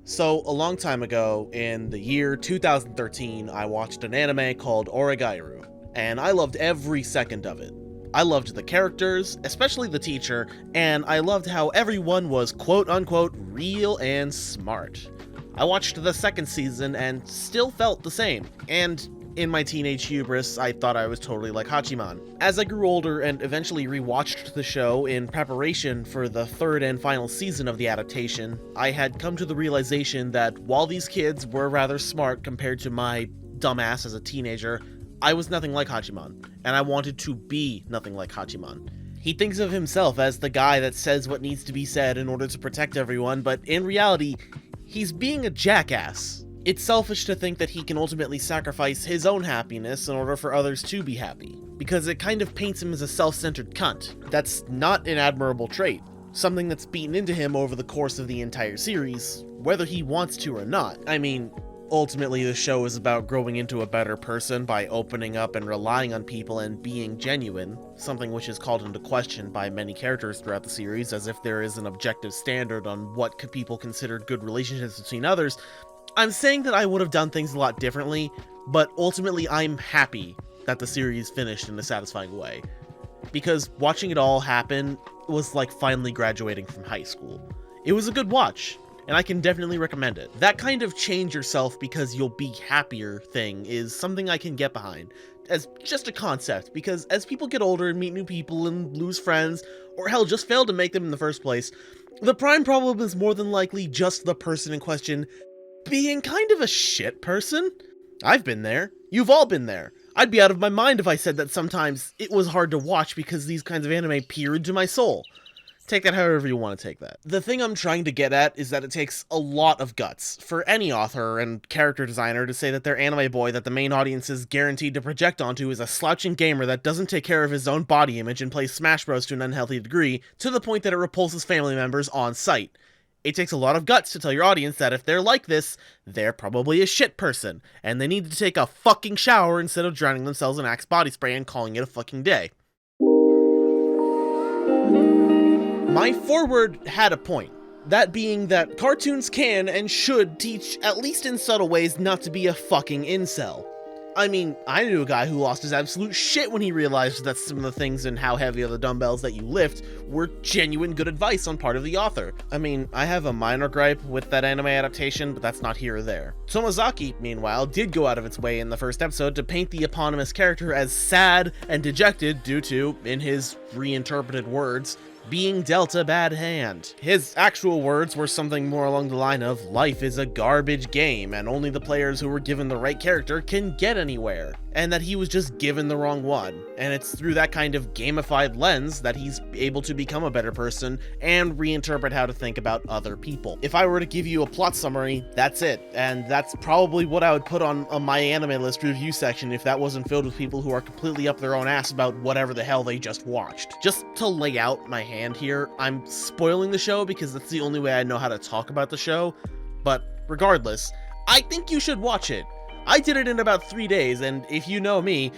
So, a long time ago, in the year 2013, I watched an anime called Oregairu, and I loved every second of it. I loved the characters, especially the teacher, and I loved how everyone was quote-unquote real and smart. I watched the second season and still felt the same, and in my teenage hubris, I thought I was totally like Hachiman. As I grew older and eventually rewatched the show in preparation for the third and final season of the adaptation, I had come to the realization that while these kids were rather smart compared to my dumbass as a teenager, I was nothing like Hachiman, and I wanted to be nothing like Hachiman. He thinks of himself as the guy that says what needs to be said in order to protect everyone, but in reality, he's being a jackass. It's selfish to think that he can ultimately sacrifice his own happiness in order for others to be happy, because it kind of paints him as a self-centered cunt. That's not an admirable trait, something that's beaten into him over the course of the entire series, whether he wants to or not. I mean, ultimately the show is about growing into a better person by opening up and relying on people and being genuine, something which is called into question by many characters throughout the series, as if there is an objective standard on what could people consider good relationships between others. I'm saying that I would have done things a lot differently, but ultimately I'm happy that the series finished in a satisfying way. Because watching it all happen was like finally graduating from high school. It was a good watch, and I can definitely recommend it. That kind of change yourself because you'll be happier thing is something I can get behind, as just a concept, because as people get older and meet new people and lose friends, or hell, just fail to make them in the first place, the prime problem is more than likely just the person in question being kind of a shit person. I've been there. You've all been there. I'd be out of my mind if I said that sometimes it was hard to watch because these kinds of anime peer into my soul. Take that however you want to take that. The thing I'm trying to get at is that it takes a lot of guts for any author and character designer to say that their anime boy that the main audience is guaranteed to project onto is a slouching gamer that doesn't take care of his own body image and plays Smash Bros to an unhealthy degree, to the point that it repulses family members on sight. It takes a lot of guts to tell your audience that if they're like this, they're probably a shit person, and they need to take a fucking shower instead of drowning themselves in Axe body spray and calling it a fucking day. My foreword had a point, that being that cartoons can and should teach, at least in subtle ways, not to be a fucking incel. I mean, I knew a guy who lost his absolute shit when he realized that some of the things and how heavy are the dumbbells that you lift were genuine good advice on part of the author. I mean, I have a minor gripe with that anime adaptation, but that's not here or there. Tomozaki, meanwhile, did go out of its way in the first episode to paint the eponymous character as sad and dejected due to, in his reinterpreted words, being dealt a bad hand. His actual words were something more along the line of, life is a garbage game and only the players who were given the right character can get anywhere, and that he was just given the wrong one. And it's through that kind of gamified lens that he's able to become a better person and reinterpret how to think about other people. If I were to give you a plot summary, that's it, and that's probably what I would put on my anime list review section if that wasn't filled with people who are completely up their own ass about whatever the hell they just watched. Just to lay out my hand here, I'm spoiling the show because that's the only way I know how to talk about the show, but regardless, I think you should watch it. I did it in about 3 days, and if you know me,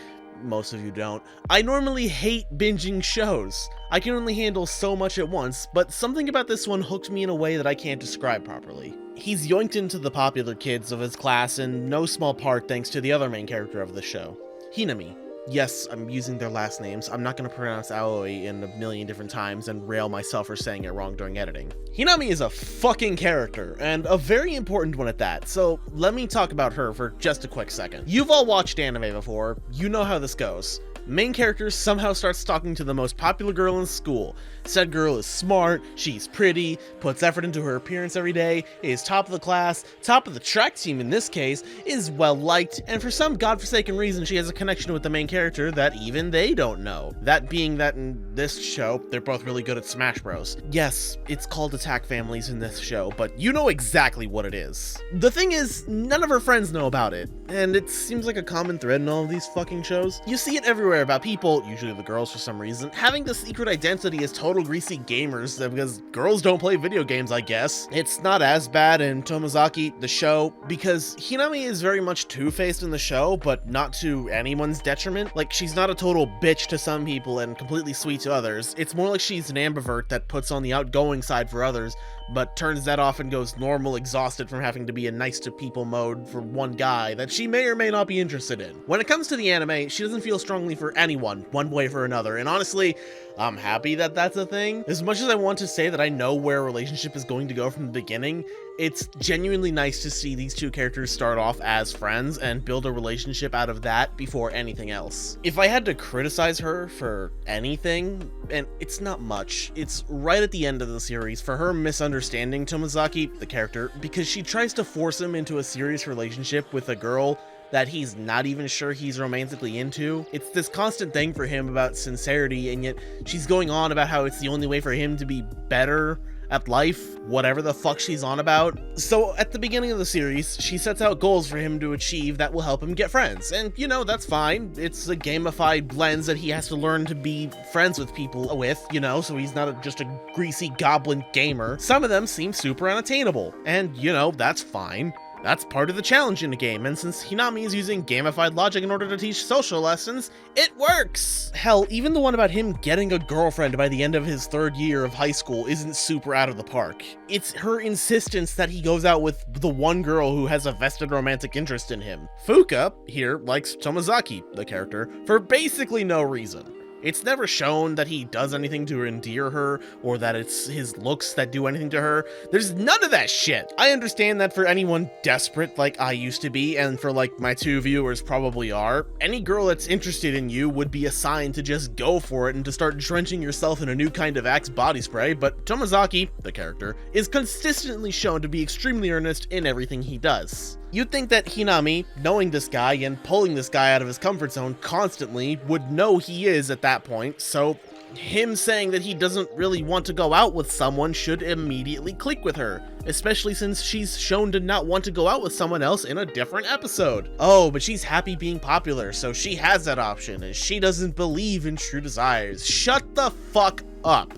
most of you don't, I normally hate binging shows. I can only handle so much at once, but something about this one hooked me in a way that I can't describe properly. He's yoinked into the popular kids of his class in no small part thanks to the other main character of the show, Hinami. Yes, I'm using their last names. I'm not going to pronounce Aoi in a million different times and rail myself for saying it wrong during editing. Hinami is a fucking character, and a very important one at that, so let me talk about her for just a quick second. You've all watched anime before, you know how this goes. Main character somehow starts talking to the most popular girl in school. Said girl is smart, she's pretty, puts effort into her appearance every day, is top of the class, top of the track team in this case, is well liked, and for some godforsaken reason she has a connection with the main character that even they don't know. That being that in this show, they're both really good at Smash Bros. Yes, it's called Attack Families in this show, but you know exactly what it is. The thing is, none of her friends know about it, and it seems like a common thread in all of these fucking shows. You see it everywhere about people, usually the girls for some reason, having the secret identity as total greasy gamers because girls don't play video games, I guess. It's not as bad in Tomozaki, the show, because Hinami is very much two-faced in the show, but not to anyone's detriment. Like, she's not a total bitch to some people and completely sweet to others. It's more like she's an ambivert that puts on the outgoing side for others, but turns that off and goes normal, exhausted from having to be in nice to people mode for one guy that she may or may not be interested in. When it comes to the anime, she doesn't feel strongly for anyone, one way or another, and honestly, I'm happy that that's a thing. As much as I want to say that I know where a relationship is going to go from the beginning, it's genuinely nice to see these two characters start off as friends and build a relationship out of that before anything else. If I had to criticize her for anything, and it's not much, it's right at the end of the series for her misunderstanding Tomozaki, the character, because she tries to force him into a serious relationship with a girl that he's not even sure he's romantically into. It's this constant thing for him about sincerity, and yet she's going on about how it's the only way for him to be better at life, whatever the fuck she's on about. So at the beginning of the series, she sets out goals for him to achieve that will help him get friends. And you know, that's fine. It's a gamified lens that he has to learn to be friends with people with, you know, so he's not just a greasy goblin gamer. Some of them seem super unattainable, and you know, that's fine. That's part of the challenge in the game, and since Hinami is using gamified logic in order to teach social lessons, it works! Hell, even the one about him getting a girlfriend by the end of his 3rd year of high school isn't super out of the park. It's her insistence that he goes out with the one girl who has a vested romantic interest in him. Fuka, here, likes Tomozaki, the character, for basically no reason. It's never shown that he does anything to endear her, or that it's his looks that do anything to her. There's none of that shit. I understand that for anyone desperate like I used to be, and for like my 2 viewers probably are, any girl that's interested in you would be a sign to just go for it and to start drenching yourself in a new kind of Axe body spray, but Tomozaki, the character, is consistently shown to be extremely earnest in everything he does. You'd think that Hinami, knowing this guy and pulling this guy out of his comfort zone constantly, would know he is at that point, so him saying that he doesn't really want to go out with someone should immediately click with her, especially since she's shown to not want to go out with someone else in a different episode. Oh, but she's happy being popular, so she has that option, and she doesn't believe in true desires. Shut the fuck up.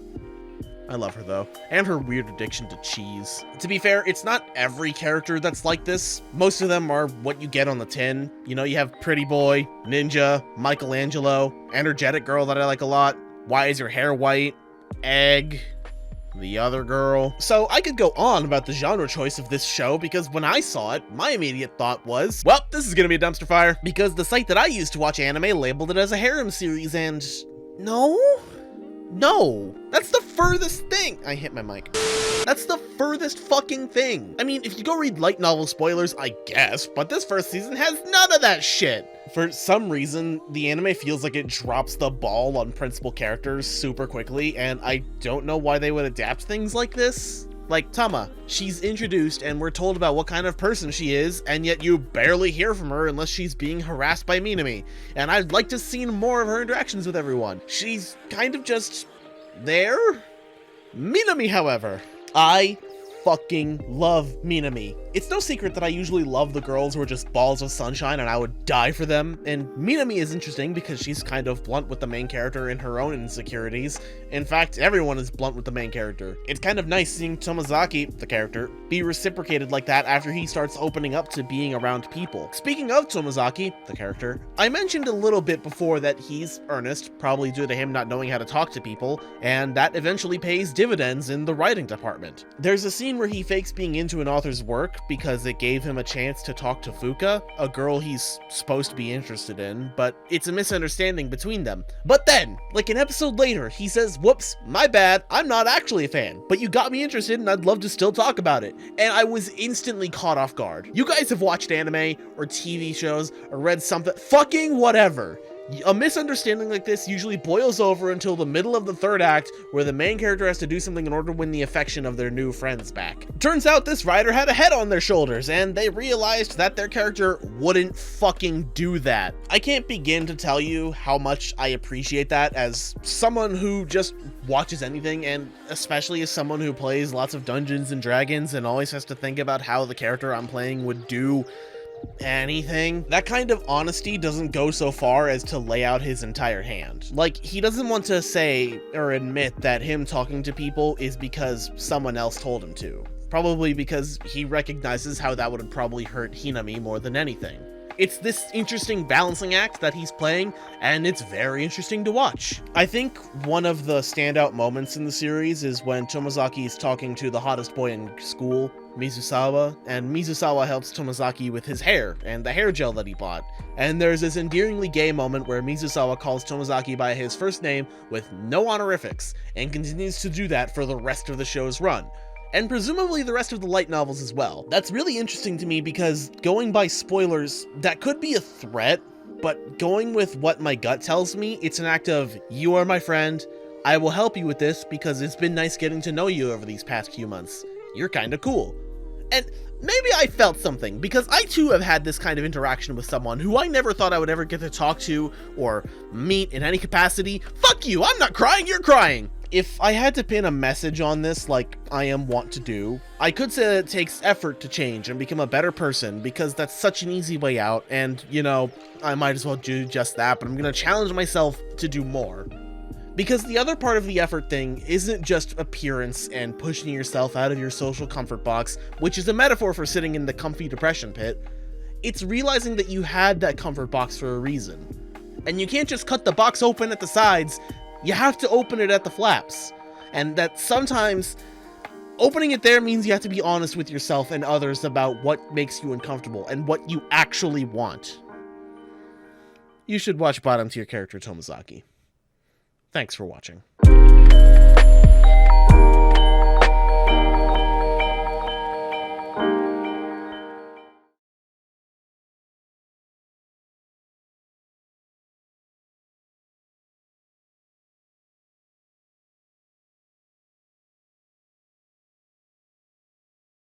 I love her though, and her weird addiction to cheese. To be fair, it's not every character that's like this. Most of them are what you get on the tin. You know, you have Pretty Boy, Ninja, Michelangelo, Energetic Girl that I like a lot, Why Is Your Hair White, Egg, the other girl. So I could go on about the genre choice of this show, because when I saw it, my immediate thought was, well, this is gonna be a dumpster fire, because the site that I used to watch anime labeled it as a harem series, and no, that's the furthest thing. I hit my mic. That's the furthest fucking thing. I mean, if you go read light novel spoilers, I guess, but this first season has none of that shit. For some reason, the anime feels like it drops the ball on principal characters super quickly, and I don't know why they would adapt things like this. Like Tama, she's introduced and we're told about what kind of person she is, and yet you barely hear from her unless she's being harassed by Minami. And I'd like to see more of her interactions with everyone. She's kind of just there. Minami, however, I fucking love Minami. It's no secret that I usually love the girls who are just balls of sunshine and I would die for them, and Minami is interesting because she's kind of blunt with the main character in her own insecurities. In fact, everyone is blunt with the main character. It's kind of nice seeing Tomozaki, the character, be reciprocated like that after he starts opening up to being around people. Speaking of Tomozaki, the character, I mentioned a little bit before that he's earnest, probably due to him not knowing how to talk to people, and that eventually pays dividends in the writing department. There's a scene where he fakes being into an author's work because it gave him a chance to talk to Fuka, a girl he's supposed to be interested in, but it's a misunderstanding between them. But then, like an episode later, he says, whoops, my bad, I'm not actually a fan, but you got me interested and I'd love to still talk about it. And I was instantly caught off guard. You guys have watched anime or TV shows or read something, fucking whatever. A misunderstanding like this usually boils over until the middle of the 3rd act, where the main character has to do something in order to win the affection of their new friends back. Turns out this writer had a head on their shoulders, and they realized that their character wouldn't fucking do that. I can't begin to tell you how much I appreciate that as someone who just watches anything, and especially as someone who plays lots of Dungeons and Dragons and always has to think about how the character I'm playing would do anything. That kind of honesty doesn't go so far as to lay out his entire hand. Like, he doesn't want to say or admit that him talking to people is because someone else told him to. Probably because he recognizes how that would have probably hurt Hinami more than anything. It's this interesting balancing act that he's playing, and it's very interesting to watch. I think one of the standout moments in the series is when Tomozaki is talking to the hottest boy in school, Mizusawa, and Mizusawa helps Tomozaki with his hair and the hair gel that he bought. And there's this endearingly gay moment where Mizusawa calls Tomozaki by his first name with no honorifics, and continues to do that for the rest of the show's run. And presumably the rest of the light novels as well. That's really interesting to me because, going by spoilers, that could be a threat, but going with what my gut tells me, it's an act of, you are my friend, I will help you with this because it's been nice getting to know you over these past few months. You're kinda cool. And maybe I felt something, because I too have had this kind of interaction with someone who I never thought I would ever get to talk to or meet in any capacity. Fuck you, I'm not crying, you're crying! If I had to pin a message on this like I am wont to do, I could say that it takes effort to change and become a better person, because that's such an easy way out, and, you know, I might as well do just that, but I'm gonna challenge myself to do more. Because the other part of the effort thing isn't just appearance and pushing yourself out of your social comfort box, which is a metaphor for sitting in the comfy depression pit. It's realizing that you had that comfort box for a reason. And you can't just cut the box open at the sides, you have to open it at the flaps. And that sometimes opening it there means you have to be honest with yourself and others about what makes you uncomfortable and what you actually want. You should watch Bottom Tier character Tomozaki. Thanks for watching.